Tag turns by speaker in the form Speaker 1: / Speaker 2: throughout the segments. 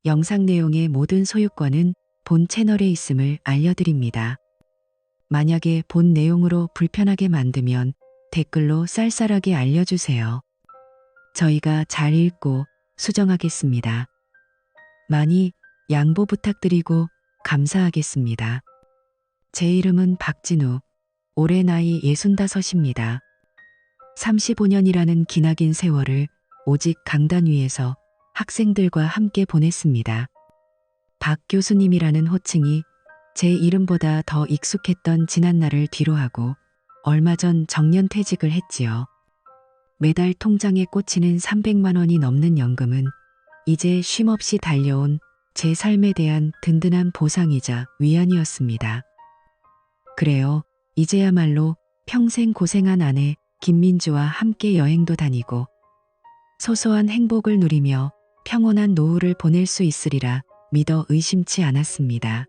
Speaker 1: 영상 내용의 모든 소유권은 본 채널에 있음을 알려드립니다. 만약에 본 내용으로 불편하게 만들면 댓글로 쌀쌀하게 알려주세요. 저희가 잘 읽고 수정하겠습니다. 많이 양보 부탁드리고 감사하겠습니다. 제 이름은 박진우. 올해 나이 65입니다. 35년이라는 기나긴 세월을 오직 강단 위에서 학생들과 함께 보냈습니다. 박 교수님이라는 호칭이 제 이름보다 더 익숙했던 지난날을 뒤로하고 얼마 전 정년퇴직을 했지요. 매달 통장에 꽂히는 300만 원이 넘는 연금은 이제 쉼없이 달려온 제 삶에 대한 든든한 보상이자 위안이었습니다. 그래요. 이제야말로 평생 고생한 아내 김민주와 함께 여행도 다니고 소소한 행복을 누리며 평온한 노후를 보낼 수 있으리라 믿어 의심치 않았습니다.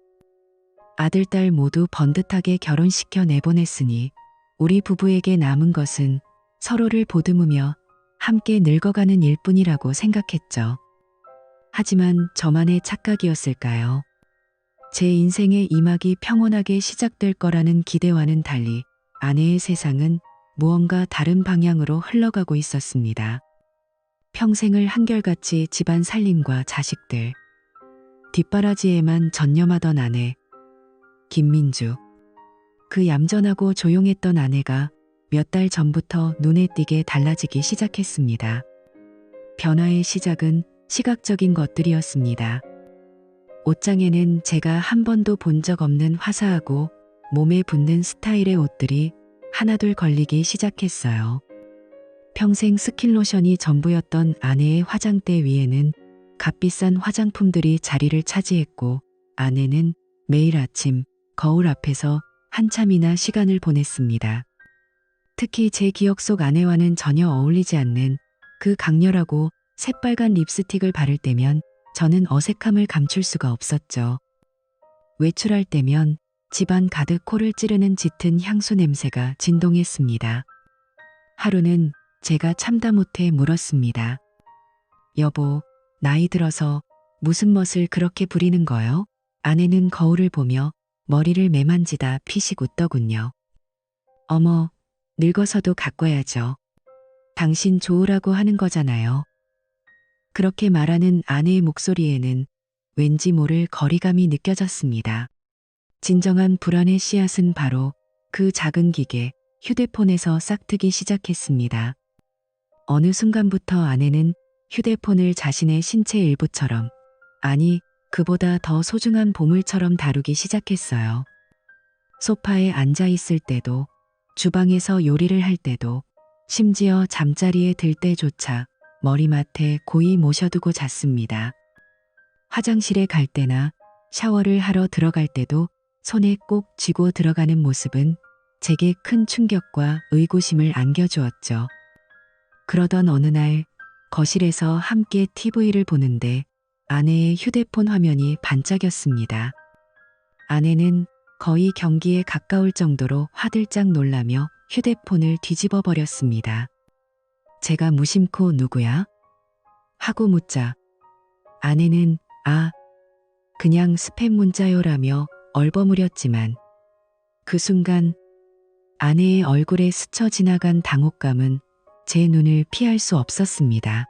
Speaker 1: 아들, 딸 모두 번듯하게 결혼시켜 내보냈으니 우리 부부에게 남은 것은 서로를 보듬으며 함께 늙어가는 일뿐이라고 생각했죠. 하지만 저만의 착각이었을까요? 제 인생의 이막이 평온하게 시작될 거라는 기대와는 달리 아내의 세상은 무언가 다른 방향으로 흘러가고 있었습니다. 평생을 한결같이 집안 살림과 자식들, 뒷바라지에만 전념하던 아내, 김민주. 그 얌전하고 조용했던 아내가 몇 달 전부터 눈에 띄게 달라지기 시작했습니다. 변화의 시작은 시각적인 것들이었습니다. 옷장에는 제가 한 번도 본 적 없는 화사하고 몸에 붙는 스타일의 옷들이 하나둘 걸리기 시작했어요. 평생 스킨로션이 전부였던 아내의 화장대 위에는 값비싼 화장품들이 자리를 차지했고 아내는 매일 아침 거울 앞에서 한참이나 시간을 보냈습니다. 특히 제 기억 속 아내와는 전혀 어울리지 않는 그 강렬하고 새빨간 립스틱을 바를 때면 저는 어색함을 감출 수가 없었죠. 외출할 때면 집안 가득 코를 찌르는 짙은 향수 냄새가 진동했습니다. 하루는 제가 참다 못해 물었습니다. 여보, 나이 들어서 무슨 멋을 그렇게 부리는 거요? 아내는 거울을 보며 머리를 매만지다 피식 웃더군요. 어머, 늙어서도 가꿔야죠. 당신 좋으라고 하는 거잖아요. 그렇게 말하는 아내의 목소리에는 왠지 모를 거리감이 느껴졌습니다. 진정한 불안의 씨앗은 바로 그 작은 기계, 휴대폰에서 싹트기 시작했습니다. 어느 순간부터 아내는 휴대폰을 자신의 신체 일부처럼, 아니, 그보다 더 소중한 보물처럼 다루기 시작했어요. 소파에 앉아 있을 때도, 주방에서 요리를 할 때도, 심지어 잠자리에 들 때조차 머리맡에 고이 모셔두고 잤습니다. 화장실에 갈 때나 샤워를 하러 들어갈 때도 손에 꼭 쥐고 들어가는 모습은 제게 큰 충격과 의구심을 안겨주었죠. 그러던 어느 날 거실에서 함께 TV를 보는데 아내의 휴대폰 화면이 반짝였습니다. 아내는 거의 경기에 가까울 정도로 화들짝 놀라며 휴대폰을 뒤집어 버렸습니다. 제가 무심코 누구야? 하고 묻자 아내는 그냥 스팸 문자요라며 얼버무렸지만 그 순간 아내의 얼굴에 스쳐 지나간 당혹감은 제 눈을 피할 수 없었습니다.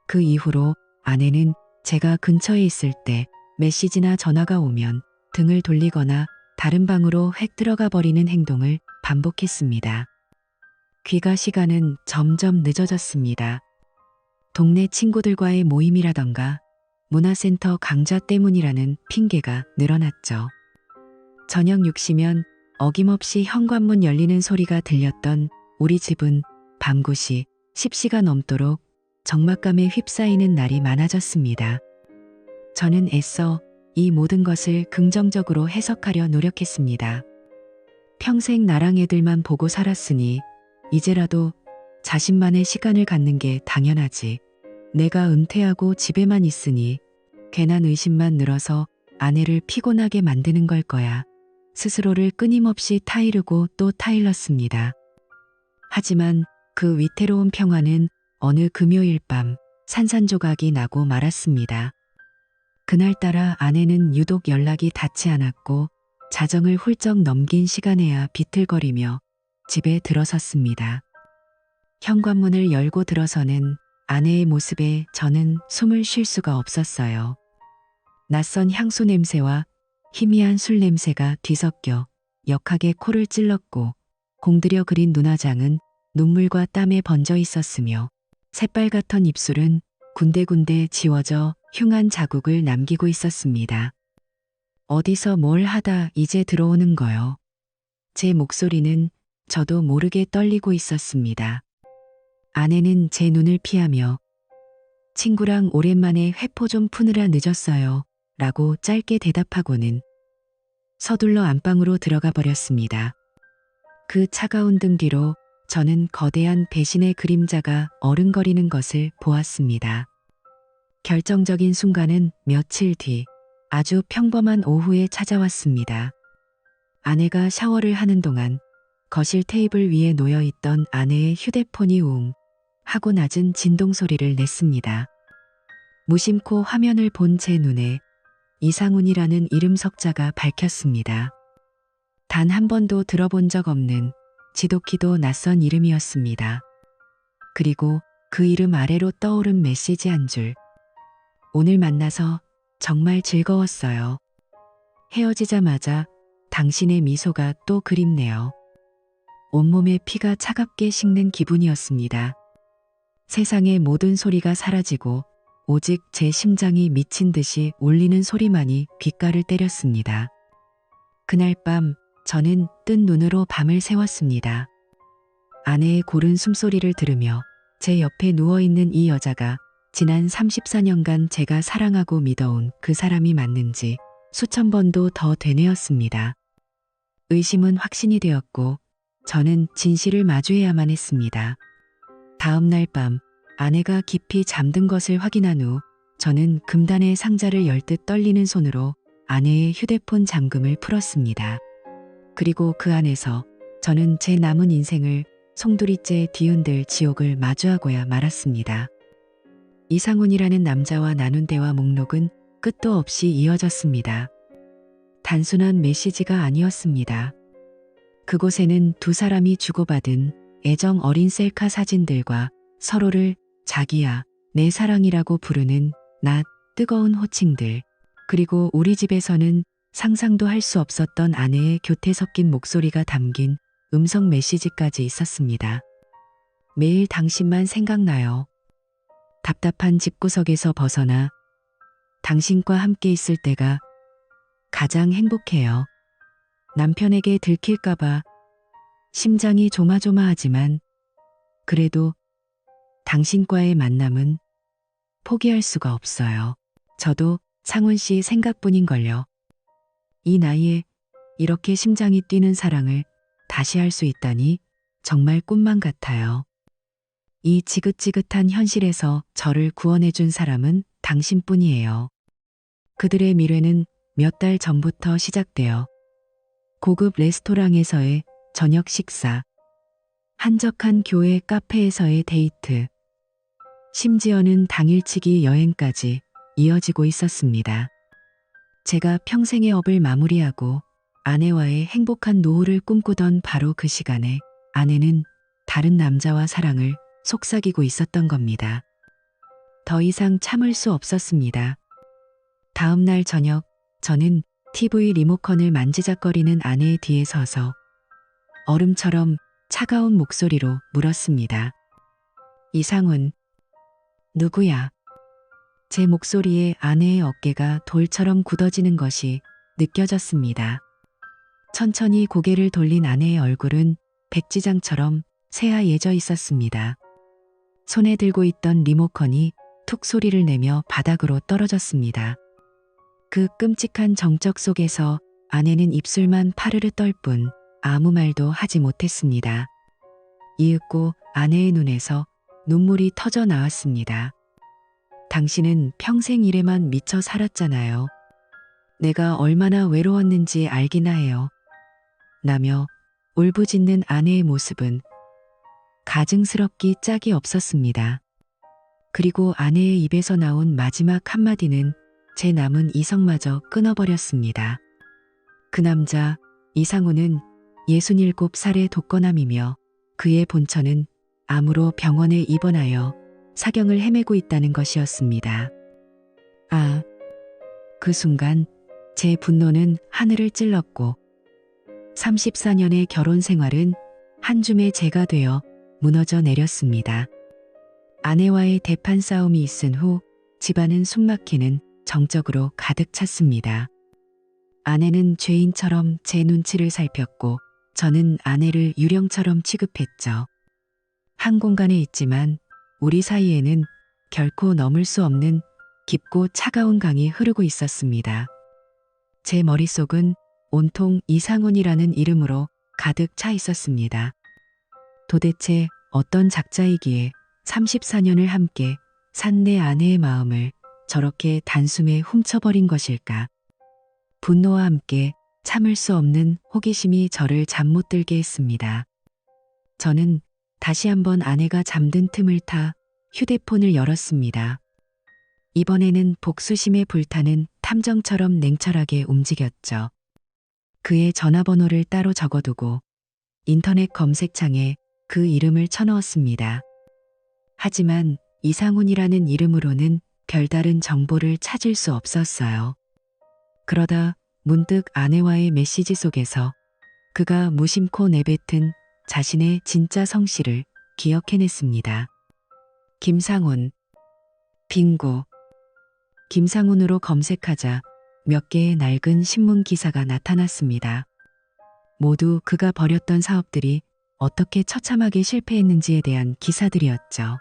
Speaker 1: 그 이후로 아내는 제가 근처에 있을 때 메시지나 전화가 오면 등을 돌리거나 다른 방으로 획 들어가 버리는 행동을 반복했습니다. 귀가 시간은 점점 늦어졌습니다. 동네 친구들과의 모임이라던가 문화센터 강좌 때문이라는 핑계가 늘어났죠. 저녁 6시면 어김없이 현관문 열리는 소리가 들렸던 우리 집은 밤굿이 10시가 넘도록 적막감에 휩싸이는 날이 많아졌습니다. 저는 애써 이 모든 것을 긍정적으로 해석하려 노력했습니다. 평생 나랑 애들만 보고 살았으니 이제라도 자신만의 시간을 갖는 게 당연하지. 내가 은퇴하고 집에만 있으니 괜한 의심만 늘어서 아내를 피곤하게 만드는 걸 거야. 스스로를 끊임없이 타이르고 또 타일렀습니다. 하지만 그 위태로운 평화는 어느 금요일 밤 산산조각이 나고 말았습니다. 그날따라 아내는 유독 연락이 닿지 않았고 자정을 훌쩍 넘긴 시간에야 비틀거리며 집에 들어섰습니다. 현관문을 열고 들어서는 아내의 모습에 저는 숨을 쉴 수가 없었어요. 낯선 향수 냄새와 희미한 술 냄새가 뒤섞여 역하게 코를 찔렀고 공들여 그린 눈화장은 눈물과 땀에 번져 있었으며 새빨갛던 입술은 군데군데 지워져 흉한 자국을 남기고 있었습니다. 어디서 뭘 하다 이제 들어오는 거요. 제 목소리는 저도 모르게 떨리고 있었습니다. 아내는 제 눈을 피하며 친구랑 오랜만에 회포 좀 푸느라 늦었어요. 라고 짧게 대답하고는 서둘러 안방으로 들어가 버렸습니다. 그 차가운 등 뒤로 저는 거대한 배신의 그림자가 어른거리는 것을 보았습니다. 결정적인 순간은 며칠 뒤 아주 평범한 오후에 찾아왔습니다. 아내가 샤워를 하는 동안 거실 테이블 위에 놓여있던 아내의 휴대폰이 웅 하고 낮은 진동 소리를 냈습니다. 무심코 화면을 본 제 눈에 이상훈이라는 이름 석자가 밝혔습니다. 단 한 번도 들어본 적 없는 지독히도 낯선 이름이었습니다. 그리고 그 이름 아래로 떠오른 메시지 한 줄. 오늘 만나서 정말 즐거웠어요. 헤어지자마자 당신의 미소가 또 그립네요. 온몸에 피가 차갑게 식는 기분이었습니다. 세상의 모든 소리가 사라지고 오직 제 심장이 미친 듯이 울리는 소리만이 귓가를 때렸습니다. 그날 밤 저는 뜬 눈으로 밤을 새웠습니다. 아내의 고른 숨소리를 들으며 제 옆에 누워있는 이 여자가 지난 34년간 제가 사랑하고 믿어온 그 사람이 맞는지 수천 번도 더 되뇌었습니다. 의심은 확신이 되었고 저는 진실을 마주해야만 했습니다. 다음 날 밤 아내가 깊이 잠든 것을 확인한 후 저는 금단의 상자를 열 듯 떨리는 손으로 아내의 휴대폰 잠금을 풀었습니다. 그리고 그 안에서 저는 제 남은 인생을 송두리째 뒤흔들 지옥을 마주하고야 말았습니다. 이상훈이라는 남자와 나눈 대화 목록은 끝도 없이 이어졌습니다. 단순한 메시지가 아니었습니다. 그곳에는 두 사람이 주고받은 애정 어린 셀카 사진들과 서로를 자기야, 내 사랑이라고 부르는 낯 뜨거운 호칭들, 그리고 우리 집에서는 상상도 할 수 없었던 아내의 교태 섞인 목소리가 담긴 음성 메시지까지 있었습니다. 매일 당신만 생각나요. 답답한 집구석에서 벗어나 당신과 함께 있을 때가 가장 행복해요. 남편에게 들킬까봐 심장이 조마조마하지만 그래도 당신과의 만남은 포기할 수가 없어요. 저도 상훈 씨 생각뿐인걸요. 이 나이에 이렇게 심장이 뛰는 사랑을 다시 할 수 있다니 정말 꿈만 같아요. 이 지긋지긋한 현실에서 저를 구원해준 사람은 당신뿐이에요. 그들의 미래는 몇 달 전부터 시작되어 고급 레스토랑에서의 저녁 식사, 한적한 교회 카페에서의 데이트, 심지어는 당일치기 여행까지 이어지고 있었습니다. 제가 평생의 업을 마무리하고 아내와의 행복한 노후를 꿈꾸던 바로 그 시간에 아내는 다른 남자와 사랑을 속삭이고 있었던 겁니다. 더 이상 참을 수 없었습니다. 다음 날 저녁 저는 TV 리모컨을 만지작거리는 아내의 뒤에 서서 얼음처럼 차가운 목소리로 물었습니다. 이상훈, 누구야? 제 목소리에 아내의 어깨가 돌처럼 굳어지는 것이 느껴졌습니다. 천천히 고개를 돌린 아내의 얼굴은 백지장처럼 새하얘져 있었습니다. 손에 들고 있던 리모컨이 툭 소리를 내며 바닥으로 떨어졌습니다. 그 끔찍한 정적 속에서 아내는 입술만 파르르 떨 뿐 아무 말도 하지 못했습니다. 이윽고 아내의 눈에서 눈물이 터져 나왔습니다. 당신은 평생 일에만 미쳐 살았잖아요. 내가 얼마나 외로웠는지 알기나 해요. 라며 울부짖는 아내의 모습은 가증스럽기 짝이 없었습니다. 그리고 아내의 입에서 나온 마지막 한마디는 제 남은 이성마저 끊어버렸습니다. 그 남자 이상우는 67살의 독거남이며 그의 본처는 암으로 병원에 입원하여 사경을 헤매고 있다는 것이었습니다. 아, 그 순간 제 분노는 하늘을 찔렀고 34년의 결혼 생활은 한 줌의 재가 되어 무너져 내렸습니다. 아내와의 대판 싸움이 있은 후 집안은 숨막히는 정적으로 가득 찼습니다. 아내는 죄인처럼 제 눈치를 살폈고 저는 아내를 유령처럼 취급했죠. 한 공간에 있지만 우리 사이에는 결코 넘을 수 없는 깊고 차가운 강이 흐르고 있었습니다. 제 머릿속은 온통 이상훈이라는 이름으로 가득 차 있었습니다. 도대체 어떤 작자이기에 34년을 함께 산 내 아내의 마음을 저렇게 단숨에 훔쳐버린 것일까? 분노와 함께 참을 수 없는 호기심이 저를 잠 못 들게 했습니다. 저는 다시 한번 아내가 잠든 틈을 타 휴대폰을 열었습니다. 이번에는 복수심에 불타는 탐정처럼 냉철하게 움직였죠. 그의 전화번호를 따로 적어두고 인터넷 검색창에 그 이름을 쳐넣었습니다. 하지만 이상훈이라는 이름으로는 별다른 정보를 찾을 수 없었어요. 그러다 문득 아내와의 메시지 속에서 그가 무심코 내뱉은 자신의 진짜 성씨를 기억해냈습니다. 김상훈. 빙고. 김상훈으로 검색하자 몇 개의 낡은 신문 기사가 나타났습니다. 모두 그가 벌였던 사업들이 어떻게 처참하게 실패했는지에 대한 기사들이었죠.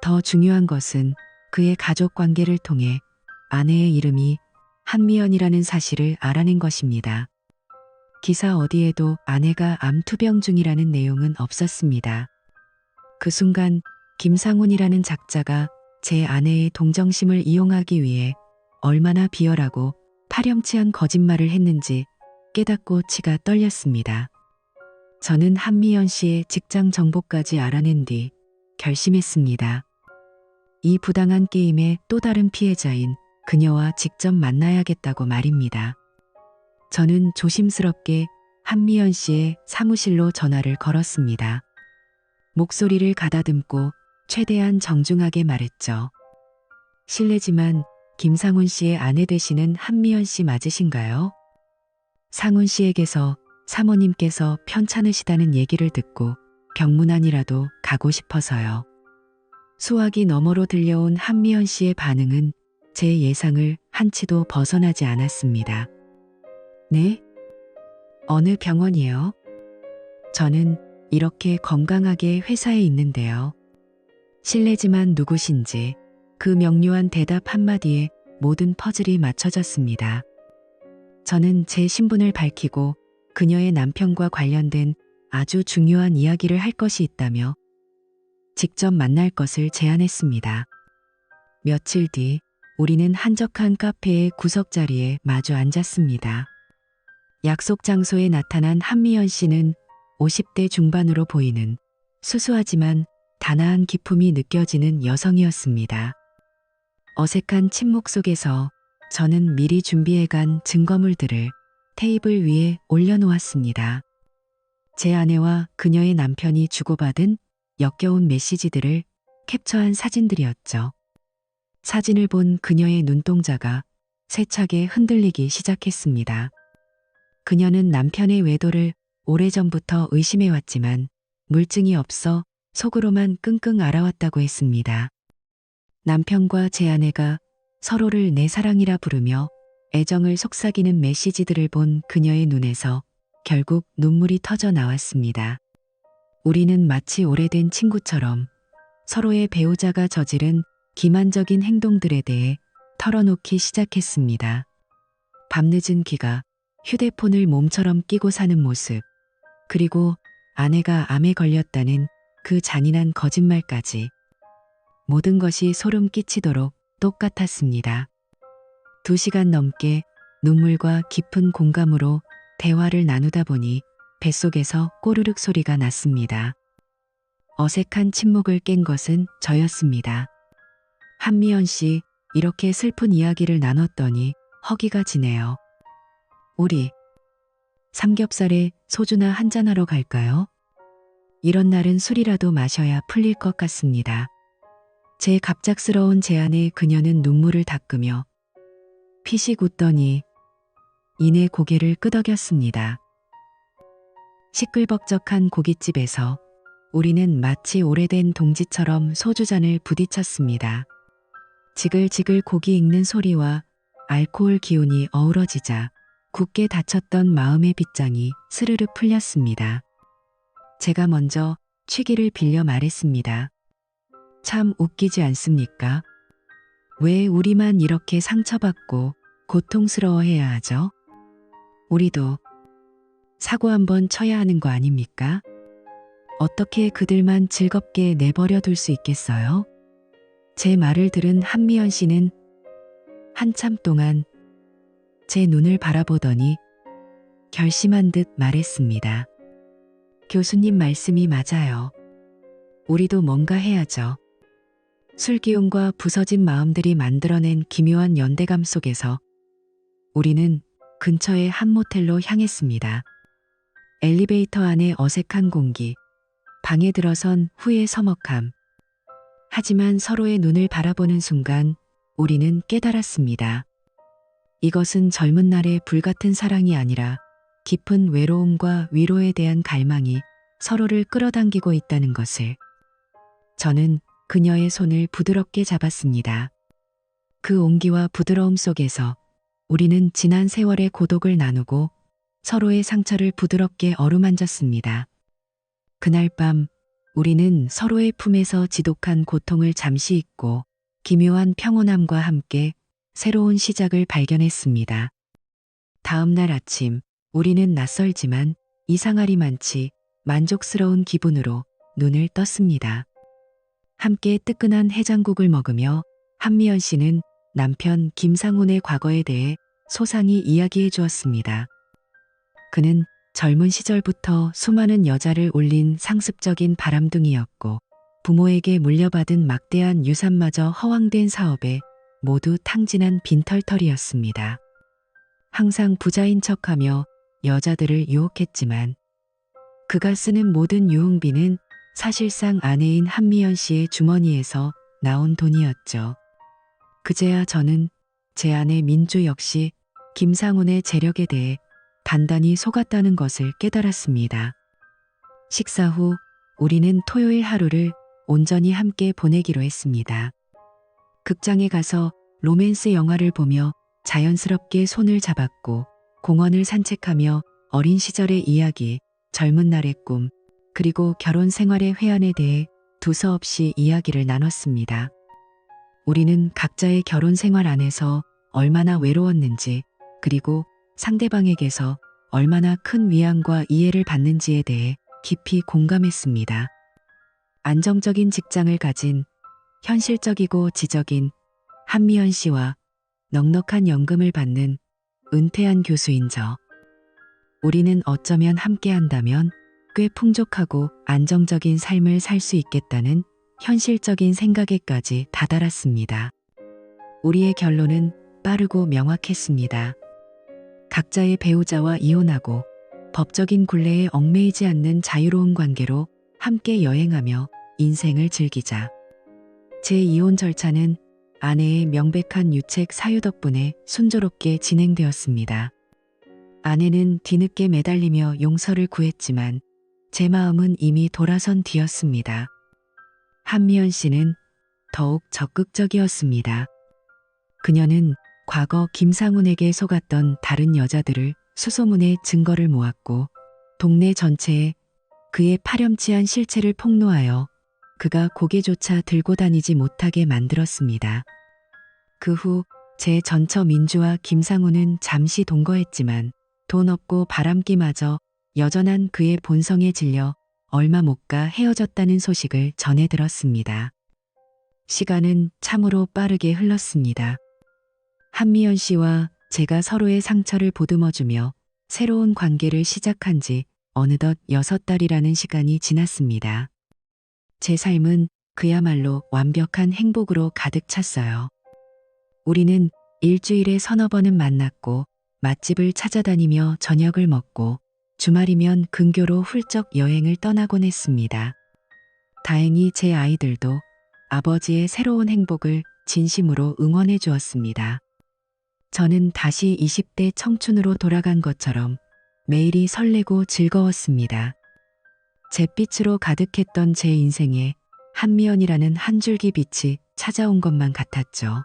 Speaker 1: 더 중요한 것은 그의 가족 관계를 통해 아내의 이름이 한미연이라는 사실을 알아낸 것입니다. 기사 어디에도 아내가 암 투병 중이라는 내용은 없었습니다. 그 순간 김상훈이라는 작자가 제 아내의 동정심을 이용하기 위해 얼마나 비열하고 파렴치한 거짓말을 했는지 깨닫고 치가 떨렸습니다. 저는 한미연 씨의 직장 정보까지 알아낸 뒤 결심했습니다. 이 부당한 게임의 또 다른 피해자인 그녀와 직접 만나야겠다고 말입니다. 저는 조심스럽게 한미연 씨의 사무실로 전화를 걸었습니다. 목소리를 가다듬고 최대한 정중하게 말했죠. 실례지만 김상훈 씨의 아내 되시는 한미연 씨 맞으신가요? 상훈 씨에게서 사모님께서 편찮으시다는 얘기를 듣고 병문안이라도 가고 싶어서요. 수화기 너머로 들려온 한미연 씨의 반응은 제 예상을 한치도 벗어나지 않았습니다. 네? 어느 병원이요? 저는 이렇게 건강하게 회사에 있는데요. 실례지만 누구신지 그 명료한 대답 한마디에 모든 퍼즐이 맞춰졌습니다. 저는 제 신분을 밝히고 그녀의 남편과 관련된 아주 중요한 이야기를 할 것이 있다며 직접 만날 것을 제안했습니다. 며칠 뒤 우리는 한적한 카페의 구석자리에 마주 앉았습니다. 약속 장소에 나타난 한미연 씨는 50대 중반으로 보이는 수수하지만 단아한 기품이 느껴지는 여성이었습니다. 어색한 침묵 속에서 저는 미리 준비해간 증거물들을 테이블 위에 올려놓았습니다. 제 아내와 그녀의 남편이 주고받은 역겨운 메시지들을 캡처한 사진들이었죠. 사진을 본 그녀의 눈동자가 세차게 흔들리기 시작했습니다. 그녀는 남편의 외도를 오래전부터 의심해왔지만 물증이 없어 속으로만 끙끙 앓아왔다고 했습니다. 남편과 제 아내가 서로를 내 사랑이라 부르며 애정을 속삭이는 메시지들을 본 그녀의 눈에서 결국 눈물이 터져 나왔습니다. 우리는 마치 오래된 친구처럼 서로의 배우자가 저지른 기만적인 행동들에 대해 털어놓기 시작했습니다. 밤늦은 기가 휴대폰을 몸처럼 끼고 사는 모습, 그리고 아내가 암에 걸렸다는 그 잔인한 거짓말까지 모든 것이 소름 끼치도록 똑같았습니다. 2시간 넘게 눈물과 깊은 공감으로 대화를 나누다 보니 뱃속에서 꼬르륵 소리가 났습니다. 어색한 침묵을 깬 것은 저였습니다. 한미연 씨, 이렇게 슬픈 이야기를 나눴더니 허기가 지네요. 우리 삼겹살에 소주나 한잔하러 갈까요? 이런 날은 술이라도 마셔야 풀릴 것 같습니다. 제 갑작스러운 제안에 그녀는 눈물을 닦으며 피식 웃더니 이내 고개를 끄덕였습니다. 시끌벅적한 고깃집에서 우리는 마치 오래된 동지처럼 소주잔을 부딪혔습니다. 지글지글 고기 익는 소리와 알코올 기운이 어우러지자 굳게 닫혔던 마음의 빗장이 스르르 풀렸습니다. 제가 먼저 취기를 빌려 말했습니다. 참 웃기지 않습니까? 왜 우리만 이렇게 상처받고 고통스러워해야 하죠? 우리도 사고 한번 쳐야 하는 거 아닙니까? 어떻게 그들만 즐겁게 내버려 둘 수 있겠어요? 제 말을 들은 한미연 씨는 한참 동안 제 눈을 바라보더니 결심한 듯 말했습니다. 교수님 말씀이 맞아요. 우리도 뭔가 해야죠. 술 기운과 부서진 마음들이 만들어낸 기묘한 연대감 속에서 우리는 근처의 한 모텔로 향했습니다. 엘리베이터 안의 어색한 공기, 방에 들어선 후의 서먹함. 하지만 서로의 눈을 바라보는 순간 우리는 깨달았습니다. 이것은 젊은 날의 불같은 사랑이 아니라 깊은 외로움과 위로에 대한 갈망이 서로를 끌어당기고 있다는 것을. 저는 그녀의 손을 부드럽게 잡았습니다. 그 온기와 부드러움 속에서 우리는 지난 세월의 고독을 나누고 서로의 상처를 부드럽게 어루만졌습니다. 그날 밤 우리는 서로의 품에서 지독한 고통을 잠시 잊고 기묘한 평온함과 함께 새로운 시작을 발견했습니다. 다음 날 아침 우리는 낯설지만 이상하리만치 만족스러운 기분으로 눈을 떴습니다. 함께 뜨끈한 해장국을 먹으며 한미연 씨는 남편 김상훈의 과거에 대해 소상히 이야기해 주었습니다. 그는 젊은 시절부터 수많은 여자를 올린 상습적인 바람둥이였고 부모에게 물려받은 막대한 유산마저 허황된 사업에 모두 탕진한 빈털털이었습니다. 항상 부자인 척하며 여자들을 유혹했지만 그가 쓰는 모든 유흥비는 사실상 아내인 한미연 씨의 주머니에서 나온 돈이었죠. 그제야 저는 제 아내 민주 역시 김상훈의 재력에 대해 단단히 속았다는 것을 깨달았습니다. 식사 후 우리는 토요일 하루를 온전히 함께 보내기로 했습니다. 극장에 가서 로맨스 영화를 보며 자연스럽게 손을 잡았고 공원을 산책하며 어린 시절의 이야기, 젊은 날의 꿈, 그리고 결혼 생활의 회한에 대해 두서없이 이야기를 나눴습니다. 우리는 각자의 결혼 생활 안에서 얼마나 외로웠는지, 그리고 상대방에게서 얼마나 큰 위안과 이해를 받는지에 대해 깊이 공감했습니다. 안정적인 직장을 가진 현실적이고 지적인 한미연 씨와 넉넉한 연금을 받는 은퇴한 교수인 저. 우리는 어쩌면 함께 한다면 꽤 풍족하고 안정적인 삶을 살 수 있겠다는 현실적인 생각에까지 다다랐습니다. 우리의 결론은 빠르고 명확했습니다. 각자의 배우자와 이혼하고 법적인 굴레에 얽매이지 않는 자유로운 관계로 함께 여행하며 인생을 즐기자. 제 이혼 절차는 아내의 명백한 유책 사유 덕분에 순조롭게 진행되었습니다. 아내는 뒤늦게 매달리며 용서를 구했지만 제 마음은 이미 돌아선 뒤였습니다. 한미연 씨는 더욱 적극적이었습니다. 그녀는 과거 김상훈에게 속았던 다른 여자들을 수소문해 증거를 모았고 동네 전체에 그의 파렴치한 실체를 폭로하여 그가 고개조차 들고 다니지 못하게 만들었습니다. 그 후 제 전처 민주와 김상훈은 잠시 동거했지만 돈 없고 바람기마저 여전한 그의 본성에 질려 얼마 못 가 헤어졌다는 소식을 전해 들었습니다. 시간은 참으로 빠르게 흘렀습니다. 한미연 씨와 제가 서로의 상처를 보듬어주며 새로운 관계를 시작한 지 어느덧 6달이라는 시간이 지났습니다. 제 삶은 그야말로 완벽한 행복으로 가득 찼어요. 우리는 일주일에 서너 번은 만났고 맛집을 찾아다니며 저녁을 먹고 주말이면 근교로 훌쩍 여행을 떠나곤 했습니다. 다행히 제 아이들도 아버지의 새로운 행복을 진심으로 응원해 주었습니다. 저는 다시 20대 청춘으로 돌아간 것처럼 매일이 설레고 즐거웠습니다. 잿빛으로 가득했던 제 인생에 한미연이라는 한 줄기 빛이 찾아온 것만 같았죠.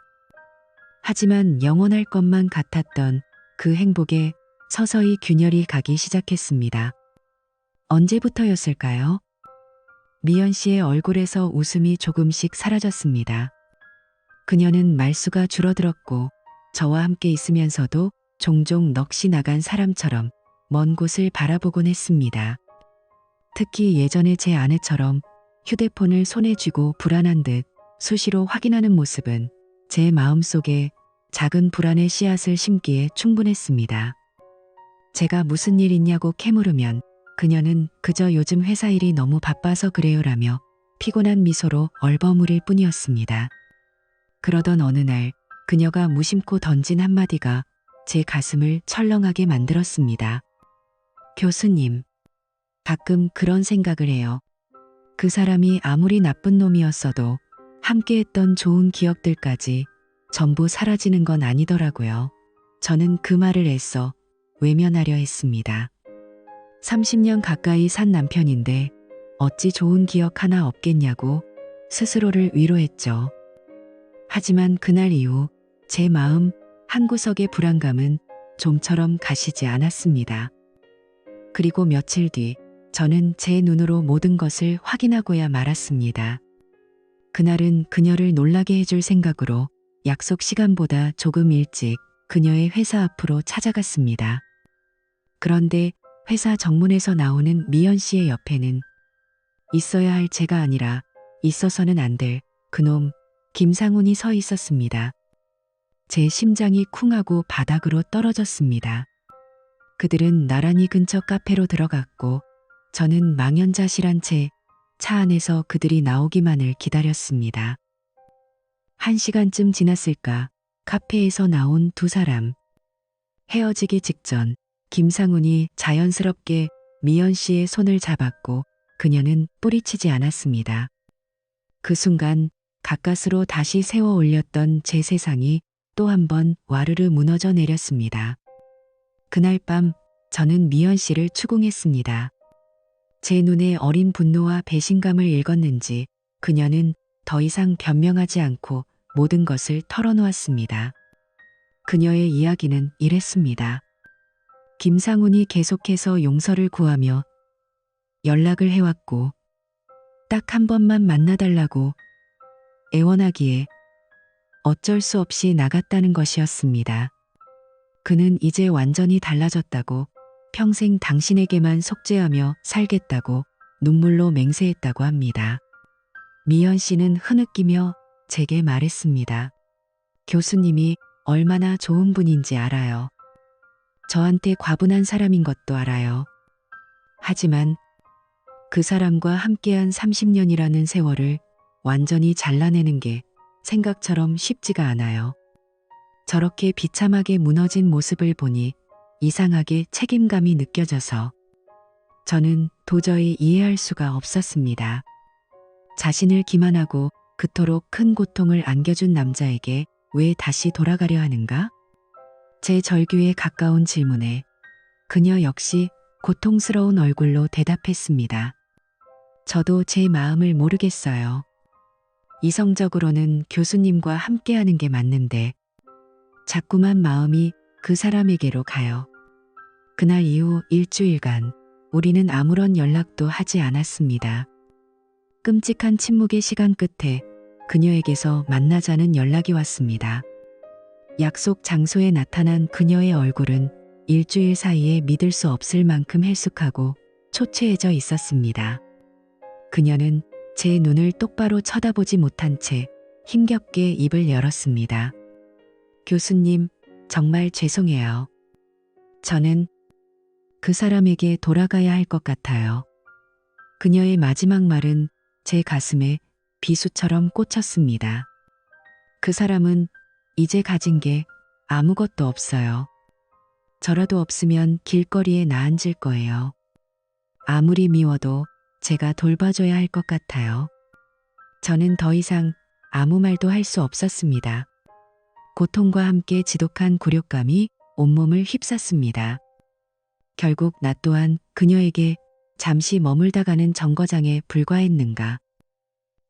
Speaker 1: 하지만 영원할 것만 같았던 그 행복에 서서히 균열이 가기 시작했습니다. 언제부터였을까요? 미연 씨의 얼굴에서 웃음이 조금씩 사라졌습니다. 그녀는 말수가 줄어들었고 저와 함께 있으면서도 종종 넋이 나간 사람처럼 먼 곳을 바라보곤 했습니다. 특히 예전에 제 아내처럼 휴대폰을 손에 쥐고 불안한 듯 수시로 확인하는 모습은 제 마음속에 작은 불안의 씨앗을 심기에 충분했습니다. 제가 무슨 일 있냐고 캐물으면 그녀는 그저 요즘 회사 일이 너무 바빠서 그래요라며 피곤한 미소로 얼버무릴 뿐이었습니다. 그러던 어느 날 그녀가 무심코 던진 한마디가 제 가슴을 철렁하게 만들었습니다. 교수님, 가끔 그런 생각을 해요. 그 사람이 아무리 나쁜 놈이었어도 함께했던 좋은 기억들까지 전부 사라지는 건 아니더라고요. 저는 그 말을 애써 외면하려 했습니다. 30년 가까이 산 남편인데 어찌 좋은 기억 하나 없겠냐고 스스로를 위로했죠. 하지만 그날 이후 제 마음 한구석의 불안감은 좀처럼 가시지 않았습니다. 그리고 며칠 뒤 저는 제 눈으로 모든 것을 확인하고야 말았습니다. 그날은 그녀를 놀라게 해줄 생각으로 약속 시간보다 조금 일찍 그녀의 회사 앞으로 찾아갔습니다. 그런데 회사 정문에서 나오는 미연 씨의 옆에는 있어야 할 제가 아니라 있어서는 안 될 그놈 김상훈이 서 있었습니다. 제 심장이 쿵하고 바닥으로 떨어졌습니다. 그들은 나란히 근처 카페로 들어갔고 저는 망연자실한 채 차 안에서 그들이 나오기만을 기다렸습니다. 1시간쯤 지났을까 카페에서 나온 두 사람. 헤어지기 직전 김상훈이 자연스럽게 미연 씨의 손을 잡았고 그녀는 뿌리치지 않았습니다. 그 순간 가까스로 다시 세워 올렸던 제 세상이 또 한 번 와르르 무너져 내렸습니다. 그날 밤 저는 미연 씨를 추궁했습니다. 제 눈에 어린 분노와 배신감을 읽었는지 그녀는 더 이상 변명하지 않고 모든 것을 털어놓았습니다. 그녀의 이야기는 이랬습니다. 김상훈이 계속해서 용서를 구하며 연락을 해왔고 딱 한 번만 만나달라고 애원하기에 어쩔 수 없이 나갔다는 것이었습니다. 그는 이제 완전히 달라졌다고 평생 당신에게만 속죄하며 살겠다고 눈물로 맹세했다고 합니다. 미연 씨는 흐느끼며 제게 말했습니다. 교수님이 얼마나 좋은 분인지 알아요. 저한테 과분한 사람인 것도 알아요. 하지만 그 사람과 함께한 30년이라는 세월을 완전히 잘라내는 게 생각처럼 쉽지가 않아요. 저렇게 비참하게 무너진 모습을 보니 이상하게 책임감이 느껴져서 저는 도저히 이해할 수가 없었습니다. 자신을 기만하고 그토록 큰 고통을 안겨준 남자에게 왜 다시 돌아가려 하는가? 제 절규에 가까운 질문에 그녀 역시 고통스러운 얼굴로 대답했습니다. 저도 제 마음을 모르겠어요. 이성적으로는 교수님과 함께하는 게 맞는데 자꾸만 마음이 그 사람에게로 가요. 그날 이후 일주일간 우리는 아무런 연락도 하지 않았습니다. 끔찍한 침묵의 시간 끝에 그녀에게서 만나자는 연락이 왔습니다. 약속 장소에 나타난 그녀의 얼굴은 일주일 사이에 믿을 수 없을 만큼 헬쑥하고 초췌해져 있었습니다. 그녀는 제 눈을 똑바로 쳐다보지 못한 채 힘겹게 입을 열었습니다. 교수님, 정말 죄송해요. 저는 그 사람에게 돌아가야 할 것 같아요. 그녀의 마지막 말은 제 가슴에 비수처럼 꽂혔습니다. 그 사람은 이제 가진 게 아무것도 없어요. 저라도 없으면 길거리에 나앉을 거예요. 아무리 미워도 제가 돌봐줘야 할 것 같아요. 저는 더 이상 아무 말도 할 수 없었습니다. 고통과 함께 지독한 굴욕감이 온몸을 휩쌌습니다. 결국 나 또한 그녀에게 잠시 머물다가는 정거장에 불과했는가.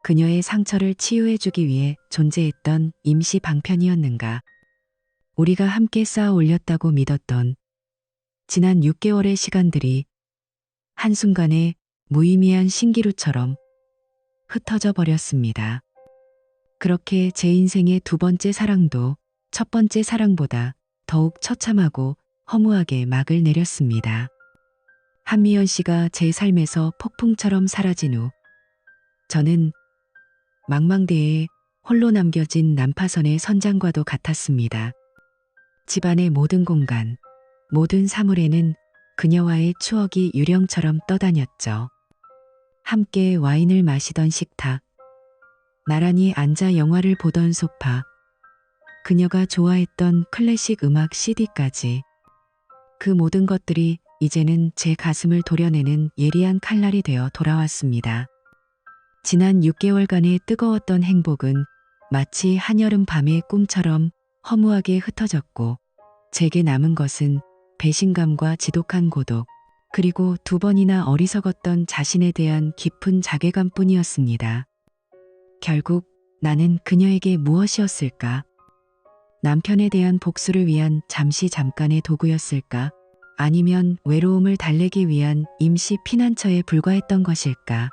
Speaker 1: 그녀의 상처를 치유해주기 위해 존재했던 임시 방편이었는가. 우리가 함께 쌓아 올렸다고 믿었던 지난 6개월의 시간들이 한순간에 무의미한 신기루처럼 흩어져 버렸습니다. 그렇게 제 인생의 두 번째 사랑도 첫 번째 사랑보다 더욱 처참하고 허무하게 막을 내렸습니다. 한미연 씨가 제 삶에서 폭풍처럼 사라진 후 저는 망망대해에 홀로 남겨진 난파선의 선장과도 같았습니다. 집안의 모든 공간, 모든 사물에는 그녀와의 추억이 유령처럼 떠다녔죠. 함께 와인을 마시던 식탁, 나란히 앉아 영화를 보던 소파, 그녀가 좋아했던 클래식 음악 CD까지 그 모든 것들이 이제는 제 가슴을 도려내는 예리한 칼날이 되어 돌아왔습니다. 지난 6개월간의 뜨거웠던 행복은 마치 한여름 밤의 꿈처럼 허무하게 흩어졌고 제게 남은 것은 배신감과 지독한 고독, 그리고 두 번이나 어리석었던 자신에 대한 깊은 자괴감뿐이었습니다. 결국 나는 그녀에게 무엇이었을까? 남편에 대한 복수를 위한 잠깐의 도구였을까? 아니면 외로움을 달래기 위한 임시 피난처에 불과했던 것일까?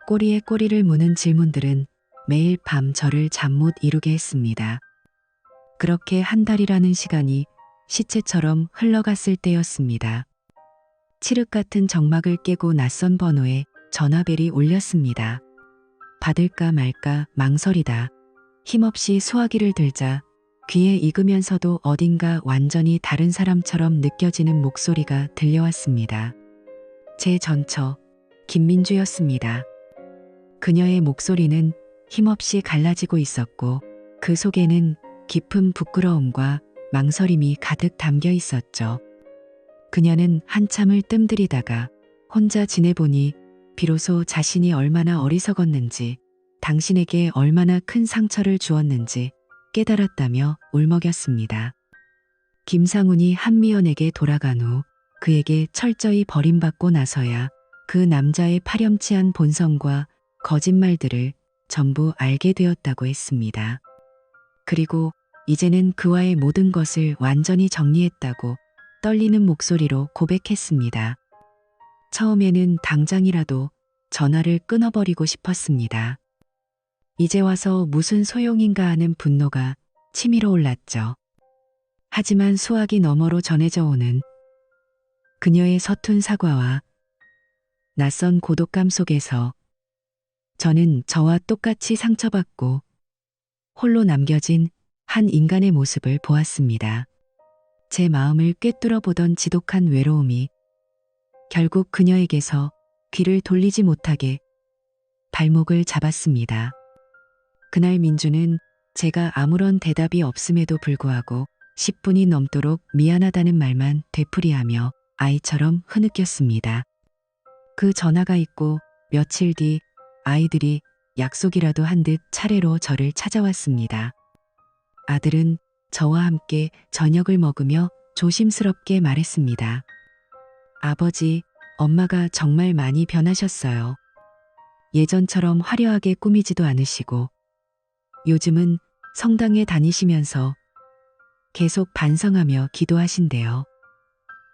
Speaker 1: 꼬리에 꼬리를 무는 질문들은 매일 밤 저를 잠 못 이루게 했습니다. 그렇게 한 달이라는 시간이 시체처럼 흘러갔을 때였습니다. 칠흑 같은 정막을 깨고 낯선 번호에 전화벨이 울렸습니다. 받을까 말까 망설이다 힘없이 수화기를 들자 귀에 익으면서도 어딘가 완전히 다른 사람처럼 느껴지는 목소리가 들려왔습니다. 제 전처 김민주였습니다. 그녀의 목소리는 힘없이 갈라지고 있었고 그 속에는 깊은 부끄러움과 망설임이 가득 담겨 있었죠. 그녀는 한참을 뜸들이다가 혼자 지내보니 비로소 자신이 얼마나 어리석었는지, 당신에게 얼마나 큰 상처를 주었는지 깨달았다며 울먹였습니다. 김상훈이 한미연에게 돌아간 후 그에게 철저히 버림받고 나서야 그 남자의 파렴치한 본성과 거짓말들을 전부 알게 되었다고 했습니다. 그리고 이제는 그와의 모든 것을 완전히 정리했다고 떨리는 목소리로 고백했습니다. 처음에는 당장이라도 전화를 끊어버리고 싶었습니다. 이제 와서 무슨 소용인가 하는 분노가 치밀어 올랐죠. 하지만 수화기 너머로 전해져 오는 그녀의 서툰 사과와 낯선 고독감 속에서 저는 저와 똑같이 상처받고 홀로 남겨진 한 인간의 모습을 보았습니다. 제 마음을 꿰뚫어 보던 지독한 외로움이 결국 그녀에게서 귀를 돌리지 못하게 발목을 잡았습니다. 그날 민주는 제가 아무런 대답이 없음에도 불구하고 10분이 넘도록 미안하다는 말만 되풀이하며 아이처럼 흐느꼈습니다. 그 전화가 있고 며칠 뒤 아이들이 약속이라도 한 듯 차례로 저를 찾아왔습니다. 아들은 저와 함께 저녁을 먹으며 조심스럽게 말했습니다. 아버지, 엄마가 정말 많이 변하셨어요. 예전처럼 화려하게 꾸미지도 않으시고 요즘은 성당에 다니시면서 계속 반성하며 기도하신대요.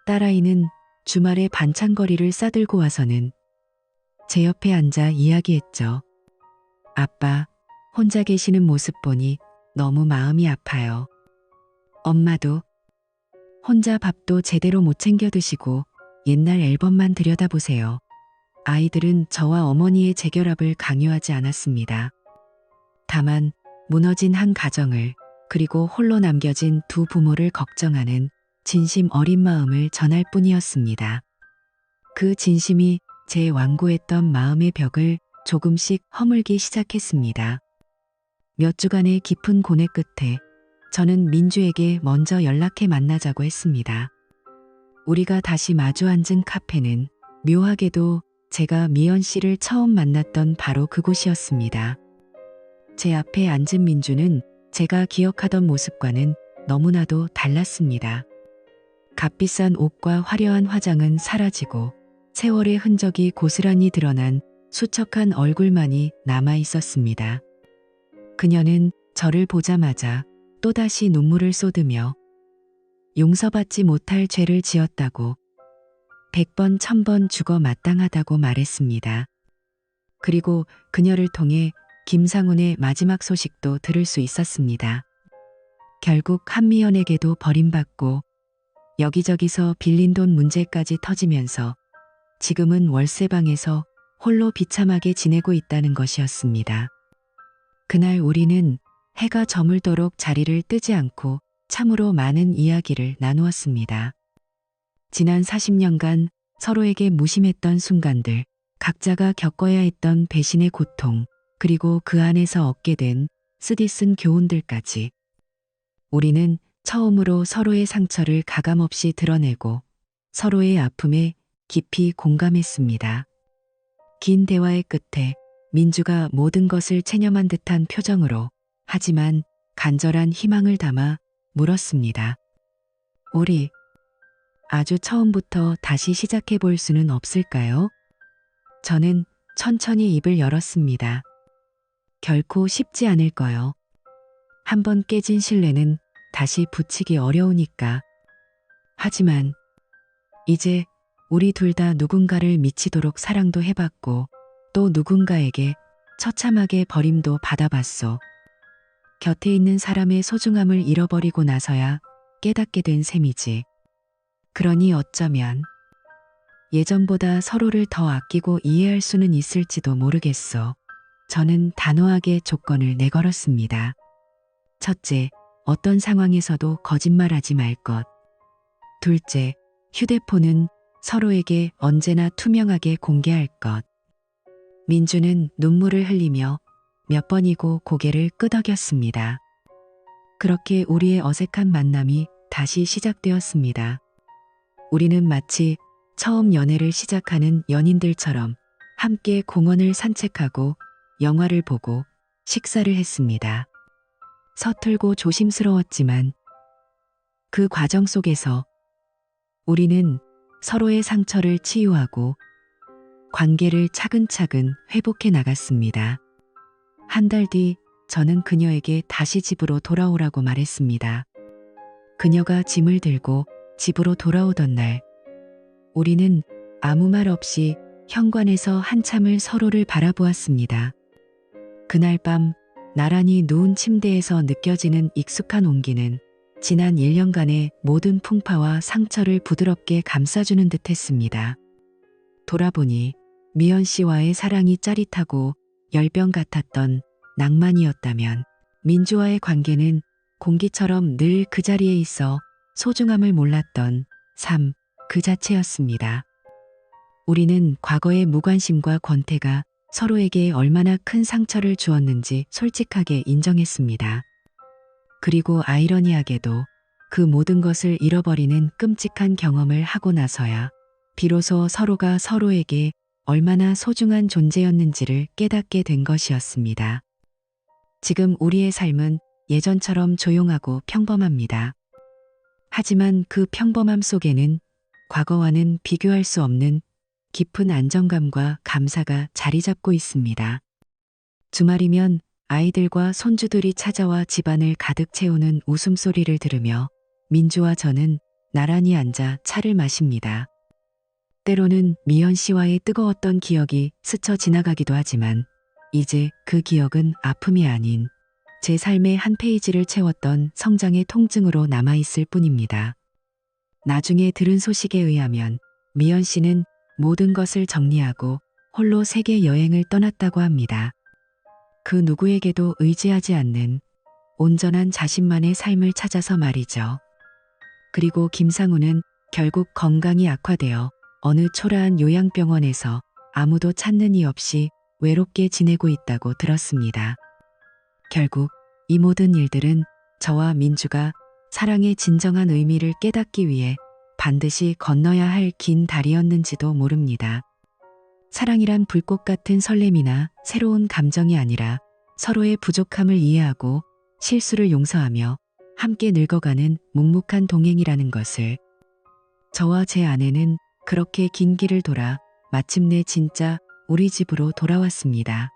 Speaker 1: 딸아이는 주말에 반찬거리를 싸들고 와서는 제 옆에 앉아 이야기했죠. 아빠, 혼자 계시는 모습 보니 너무 마음이 아파요. 엄마도 혼자 밥도 제대로 못 챙겨 드시고 옛날 앨범만 들여다보세요. 아이들은 저와 어머니의 재결합을 강요하지 않았습니다. 다만 무너진 한 가정을 그리고 홀로 남겨진 두 부모를 걱정하는 진심 어린 마음을 전할 뿐이었습니다. 그 진심이 제 완고했던 마음의 벽을 조금씩 허물기 시작했습니다. 몇 주간의 깊은 고뇌 끝에 저는 민주에게 먼저 연락해 만나자고 했습니다. 우리가 다시 마주 앉은 카페는 묘하게도 제가 미연 씨를 처음 만났던 바로 그곳이었습니다. 제 앞에 앉은 민주는 제가 기억하던 모습과는 너무나도 달랐습니다. 값비싼 옷과 화려한 화장은 사라지고 세월의 흔적이 고스란히 드러난 수척한 얼굴만이 남아 있었습니다. 그녀는 저를 보자마자 또다시 눈물을 쏟으며 용서받지 못할 죄를 지었다고 100번 1000번 죽어 마땅하다고 말했습니다. 그리고 그녀를 통해 김상훈의 마지막 소식도 들을 수 있었습니다. 결국 한미연에게도 버림받고 여기저기서 빌린 돈 문제까지 터지면서 지금은 월세방에서 홀로 비참하게 지내고 있다는 것이었습니다. 그날 우리는 해가 저물도록 자리를 뜨지 않고 참으로 많은 이야기를 나누었습니다. 지난 40년간 서로에게 무심했던 순간들, 각자가 겪어야 했던 배신의 고통, 그리고 그 안에서 얻게 된 쓰디쓴 교훈들까지. 우리는 처음으로 서로의 상처를 가감없이 드러내고 서로의 아픔에 깊이 공감했습니다. 긴 대화의 끝에 민주가 모든 것을 체념한 듯한 표정으로 하지만 간절한 희망을 담아 물었습니다. 우리 아주 처음부터 다시 시작해 볼 수는 없을까요? 저는 천천히 입을 열었습니다. 결코 쉽지 않을 거요. 한번 깨진 신뢰는 다시 붙이기 어려우니까. 하지만 이제 우리 둘 다 누군가를 미치도록 사랑도 해봤고 또 누군가에게 처참하게 버림도 받아봤소. 곁에 있는 사람의 소중함을 잃어버리고 나서야 깨닫게 된 셈이지. 그러니 어쩌면 예전보다 서로를 더 아끼고 이해할 수는 있을지도 모르겠소. 저는 단호하게 조건을 내걸었습니다. 첫째, 어떤 상황에서도 거짓말하지 말 것. 둘째, 휴대폰은 서로에게 언제나 투명하게 공개할 것. 민주는 눈물을 흘리며 몇 번이고 고개를 끄덕였습니다. 그렇게 우리의 어색한 만남이 다시 시작되었습니다. 우리는 마치 처음 연애를 시작하는 연인들처럼 함께 공원을 산책하고 영화를 보고 식사를 했습니다. 서툴고 조심스러웠지만 그 과정 속에서 우리는 서로의 상처를 치유하고 관계를 차근차근 회복해 나갔습니다. 한 달 뒤 저는 그녀에게 다시 집으로 돌아오라고 말했습니다. 그녀가 짐을 들고 집으로 돌아오던 날, 우리는 아무 말 없이 현관에서 한참을 서로를 바라보았습니다. 그날 밤 나란히 누운 침대에서 느껴지는 익숙한 온기는 지난 1년간의 모든 풍파와 상처를 부드럽게 감싸주는 듯 했습니다. 돌아보니 미연 씨와의 사랑이 짜릿하고 열병 같았던 낭만이었다면 민주와의 관계는 공기처럼 늘 그 자리에 있어 소중함을 몰랐던 삶 그 자체였습니다. 우리는 과거의 무관심과 권태가 서로에게 얼마나 큰 상처를 주었는지 솔직하게 인정했습니다. 그리고 아이러니하게도 그 모든 것을 잃어버리는 끔찍한 경험을 하고 나서야 비로소 서로가 서로에게 얼마나 소중한 존재였는지를 깨닫게 된 것이었습니다. 지금 우리의 삶은 예전처럼 조용하고 평범합니다. 하지만 그 평범함 속에는 과거와는 비교할 수 없는 깊은 안정감과 감사가 자리 잡고 있습니다. 주말이면 아이들과 손주들이 찾아와 집안을 가득 채우는 웃음소리를 들으며 민주와 저는 나란히 앉아 차를 마십니다. 때로는 미연 씨와의 뜨거웠던 기억이 스쳐 지나가기도 하지만 이제 그 기억은 아픔이 아닌 제 삶의 한 페이지를 채웠던 성장의 통증으로 남아있을 뿐입니다. 나중에 들은 소식에 의하면 미연 씨는 모든 것을 정리하고 홀로 세계 여행을 떠났다고 합니다. 그 누구에게도 의지하지 않는 온전한 자신만의 삶을 찾아서 말이죠. 그리고 김상우는 결국 건강이 악화되어 어느 초라한 요양병원에서 아무도 찾는 이 없이 외롭게 지내고 있다고 들었습니다. 결국 이 모든 일들은 저와 민주가 사랑의 진정한 의미를 깨닫기 위해 반드시 건너야 할 긴 다리였는지도 모릅니다. 사랑이란 불꽃 같은 설렘이나 새로운 감정이 아니라 서로의 부족함을 이해하고 실수를 용서하며 함께 늙어가는 묵묵한 동행이라는 것을. 저와 제 아내는 그렇게 긴 길을 돌아 마침내 진짜 우리 집으로 돌아왔습니다.